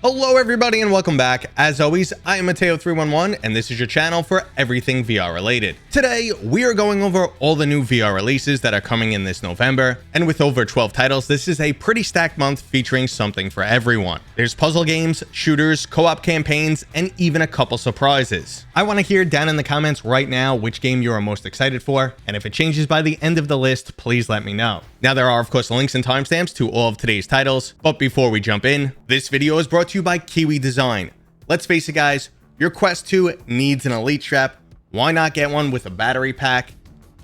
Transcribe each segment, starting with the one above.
Hello everybody and welcome back. As always, I am Mateo311 and this is your channel for everything VR related. Today, we are going over all the new VR releases that are coming in this November, and with over 12 titles, this is a pretty stacked month featuring something for everyone. There's puzzle games, shooters, co-op campaigns, and even a couple surprises. I want to hear down in the comments right now which game you are most excited for, and if it changes by the end of the list, please let me know. Now there are of course links and timestamps to all of today's titles, but before we jump in, this video is brought to you by Kiwi Design. Let's face it guys, your Quest 2 needs an Elite strap. Why not get one with a battery pack?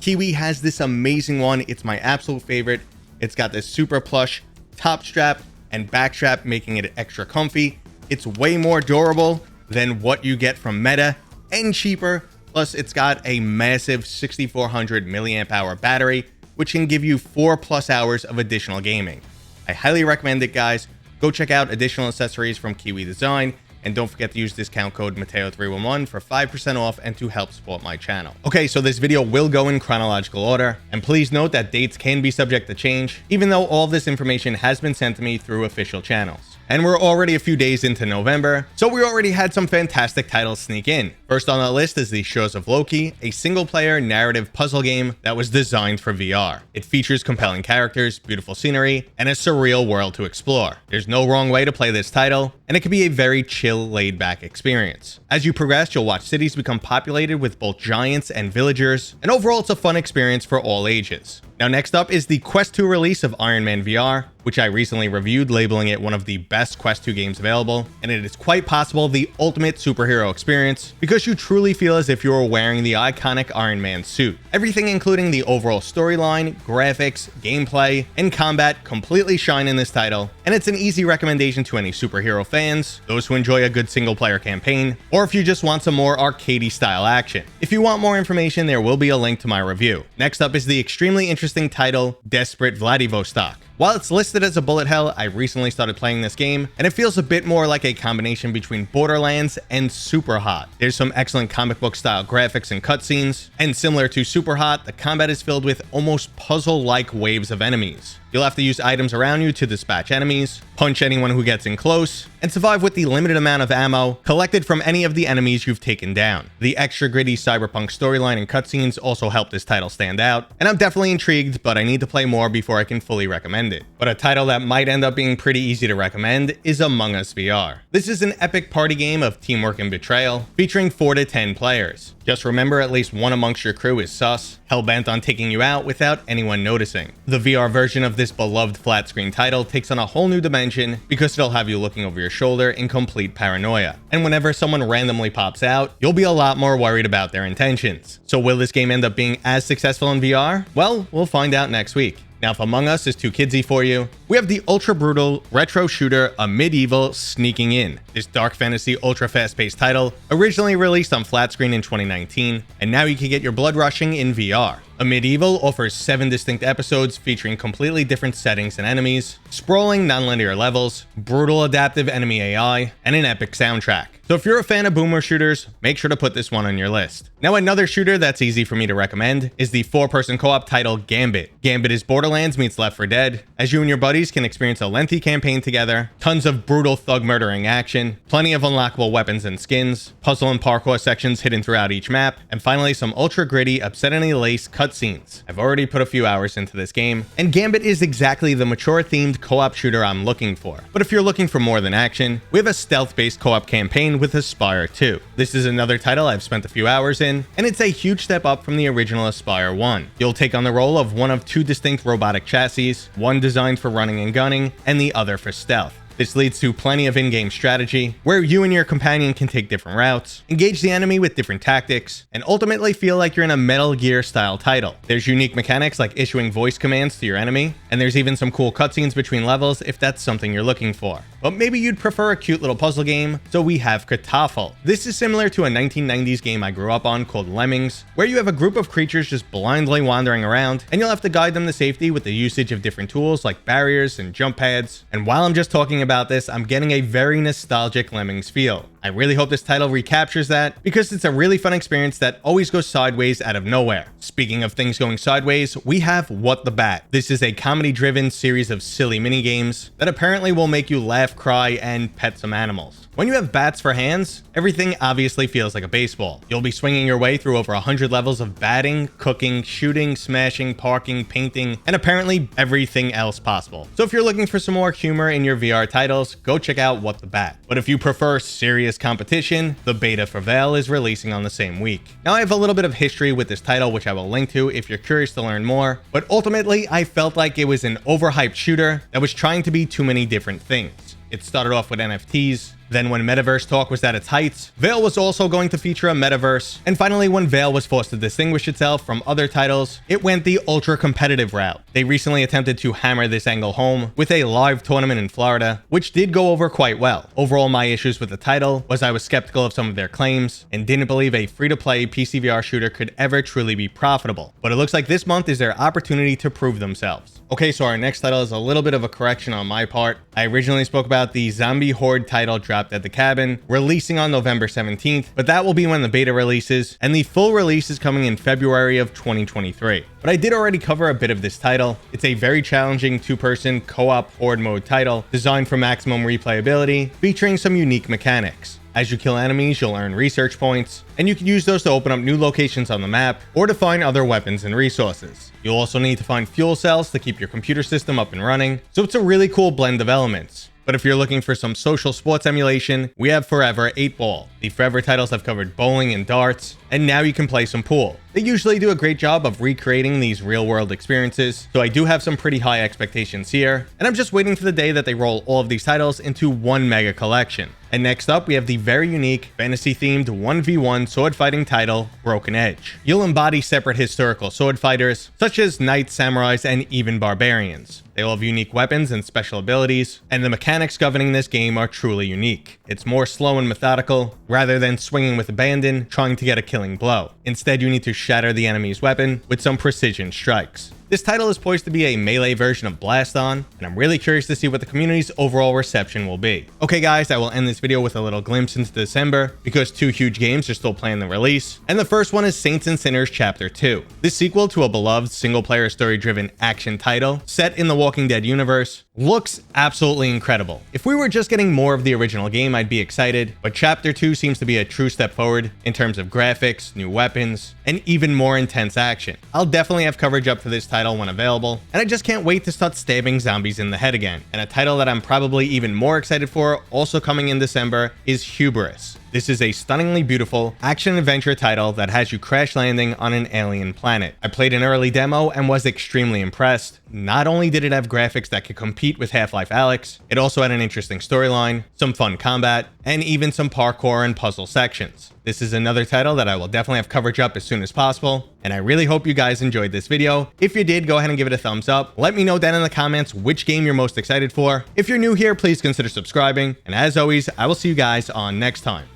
Kiwi has this amazing one. It's my absolute favorite. It's got this super plush top strap and back strap, making it extra comfy. It's way more durable than what you get from Meta and cheaper. Plus it's got a massive 6400 milliamp hour battery, which can give you 4+ hours of additional gaming. I highly recommend it guys. Go check out additional accessories from Kiwi Design, and don't forget to use discount code Mateo311 for 5% off and to help support my channel. Okay, so this video will go in chronological order, and please note that dates can be subject to change, even though all this information has been sent to me through official channels. And we're already a few days into November, so we already had some fantastic titles sneak in. First on the list is the Shores of Loci, a single-player narrative puzzle game that was designed for VR. It features compelling characters, beautiful scenery, and a surreal world to explore. There's no wrong way to play this title, and it can be a very chill, laid-back experience. As you progress, you'll watch cities become populated with both giants and villagers, and overall it's a fun experience for all ages. Now next up is the Quest 2 release of Iron Man VR, which I recently reviewed, labeling it one of the best Quest 2 games available, and it is quite possible the ultimate superhero experience because you truly feel as if you are wearing the iconic Iron Man suit. Everything including the overall storyline, graphics, gameplay, and combat completely shine in this title, and it's an easy recommendation to any superhero fans, those who enjoy a good single-player campaign, or if you just want some more arcadey style action. If you want more information, there will be a link to my review. Next up is the extremely interesting title, Desperate Vladivostok. While it's listed as a bullet hell, I recently started playing this game, and it feels a bit more like a combination between Borderlands and Superhot. There's some excellent comic book style graphics and cutscenes, and similar to Superhot, the combat is filled with almost puzzle-like waves of enemies. You'll have to use items around you to dispatch enemies, punch anyone who gets in close, and survive with the limited amount of ammo collected from any of the enemies you've taken down. The extra gritty cyberpunk storyline and cutscenes also help this title stand out, and I'm definitely intrigued, but I need to play more before I can fully recommend it. But a title that might end up being pretty easy to recommend is Among Us VR. This is an epic party game of teamwork and betrayal, featuring 4 to 10 players. Just remember at least one amongst your crew is sus, hell-bent on taking you out without anyone noticing. The VR version of this beloved flat screen title takes on a whole new dimension because it'll have you looking over your shoulder in complete paranoia. And whenever someone randomly pops out, you'll be a lot more worried about their intentions. So will this game end up being as successful in VR? Well, we'll find out next week. Now if Among Us is too kidsy for you, we have the ultra brutal retro shooter A Medieval sneaking in. This dark fantasy ultra fast-paced title originally released on flat screen in 2019, and now you can get your blood rushing in VR. A Medieval offers 7 distinct episodes featuring completely different settings and enemies, sprawling non-linear levels, brutal adaptive enemy AI, and an epic soundtrack. So if you're a fan of boomer shooters, make sure to put this one on your list. Now another shooter that's easy for me to recommend is the 4-person co-op title Gambit. Gambit is Borderlands meets Left 4 Dead, as you and your buddies can experience a lengthy campaign together, tons of brutal thug murdering action, plenty of unlockable weapons and skins, puzzle and parkour sections hidden throughout each map, and finally some ultra gritty, upsettingly laced cutscenes. I've already put a few hours into this game, and Gambit is exactly the mature themed co-op shooter I'm looking for. But if you're looking for more than action, we have a stealth-based co-op campaign with Espire 2. This is another title I've spent a few hours in, and it's a huge step up from the original Espire 1. You'll take on the role of one of 2 distinct robotic chassis, one designed for running and gunning, and the other for stealth. This leads to plenty of in-game strategy, where you and your companion can take different routes, engage the enemy with different tactics, and ultimately feel like you're in a Metal Gear style title. There's unique mechanics like issuing voice commands to your enemy, and there's even some cool cutscenes between levels if that's something you're looking for. But maybe you'd prefer a cute little puzzle game, so we have Kartoffl. This is similar to a 1990s game I grew up on called Lemmings, where you have a group of creatures just blindly wandering around, and you'll have to guide them to safety with the usage of different tools like barriers and jump pads. And while I'm just talking about this, I'm getting a very nostalgic Lemmings feel. I really hope this title recaptures that because it's a really fun experience that always goes sideways out of nowhere. Speaking of things going sideways, we have What the Bat. This is a comedy-driven series of silly minigames that apparently will make you laugh, cry, and pet some animals. When you have bats for hands, everything obviously feels like a baseball. You'll be swinging your way through over 100 levels of batting, cooking, shooting, smashing, parking, painting, and apparently everything else possible. So if you're looking for some more humor in your VR titles, go check out What the Bat. But if you prefer serious competition, the beta for Vail is releasing on the same week. Now I have a little bit of history with this title, which I will link to if you're curious to learn more, but ultimately I felt like it was an overhyped shooter that was trying to be too many different things. It started off with NFTs. Then when metaverse talk was at its heights, Vail was also going to feature a metaverse. And finally, when Vail was forced to distinguish itself from other titles, it went the ultra competitive route. They recently attempted to hammer this angle home with a live tournament in Florida, which did go over quite well. Overall, my issues with the title was I was skeptical of some of their claims and didn't believe a free-to-play PCVR shooter could ever truly be profitable. But it looks like this month is their opportunity to prove themselves. Okay, so our next title is a little bit of a correction on my part. I originally spoke about the Zombie Horde title dropped at the cabin, releasing on November 17th, but that will be when the beta releases, and the full release is coming in February of 2023. But I did already cover a bit of this title. It's a very challenging two-person co-op horde mode title designed for maximum replayability, featuring some unique mechanics. As you kill enemies, you'll earn research points, and you can use those to open up new locations on the map or to find other weapons and resources. You'll also need to find fuel cells to keep your computer system up and running, so it's a really cool blend of elements. But if you're looking for some social sports emulation, we have ForeVR 8-Ball. The ForeVR titles have covered bowling and darts, and now you can play some pool. They usually do a great job of recreating these real-world experiences, so I do have some pretty high expectations here, and I'm just waiting for the day that they roll all of these titles into one mega collection. And next up, we have the very unique, fantasy-themed 1v1 sword fighting title, Broken Edge. You'll embody separate historical sword fighters, such as knights, samurais, and even barbarians. They all have unique weapons and special abilities, and the mechanics governing this game are truly unique. It's more slow and methodical, rather than swinging with abandon, trying to get a killing blow. Instead, you need to shatter the enemy's weapon with some precision strikes. This title is poised to be a melee version of Blast On, and I'm really curious to see what the community's overall reception will be. Okay guys, I will end this video with a little glimpse into December, because two huge games are still planning the release, and the first one is Saints and Sinners Chapter 2. This sequel to a beloved single-player story-driven action title, set in the Walking Dead universe, looks absolutely incredible. If we were just getting more of the original game, I'd be excited, but Chapter 2 seems to be a true step forward in terms of graphics, new weapons, and even more intense action. I'll definitely have coverage up for this title when available, and I just can't wait to start stabbing zombies in the head again. And a title that I'm probably even more excited for, also coming in December, is Hubris. This is a stunningly beautiful action-adventure title that has you crash landing on an alien planet. I played an early demo and was extremely impressed. Not only did it have graphics that could compete with Half-Life Alyx, it also had an interesting storyline, some fun combat, and even some parkour and puzzle sections. This is another title that I will definitely have coverage up as soon as possible, and I really hope you guys enjoyed this video. If you did, go ahead and give it a thumbs up. Let me know down in the comments which game you're most excited for. If you're new here, please consider subscribing, and as always, I will see you guys on next time.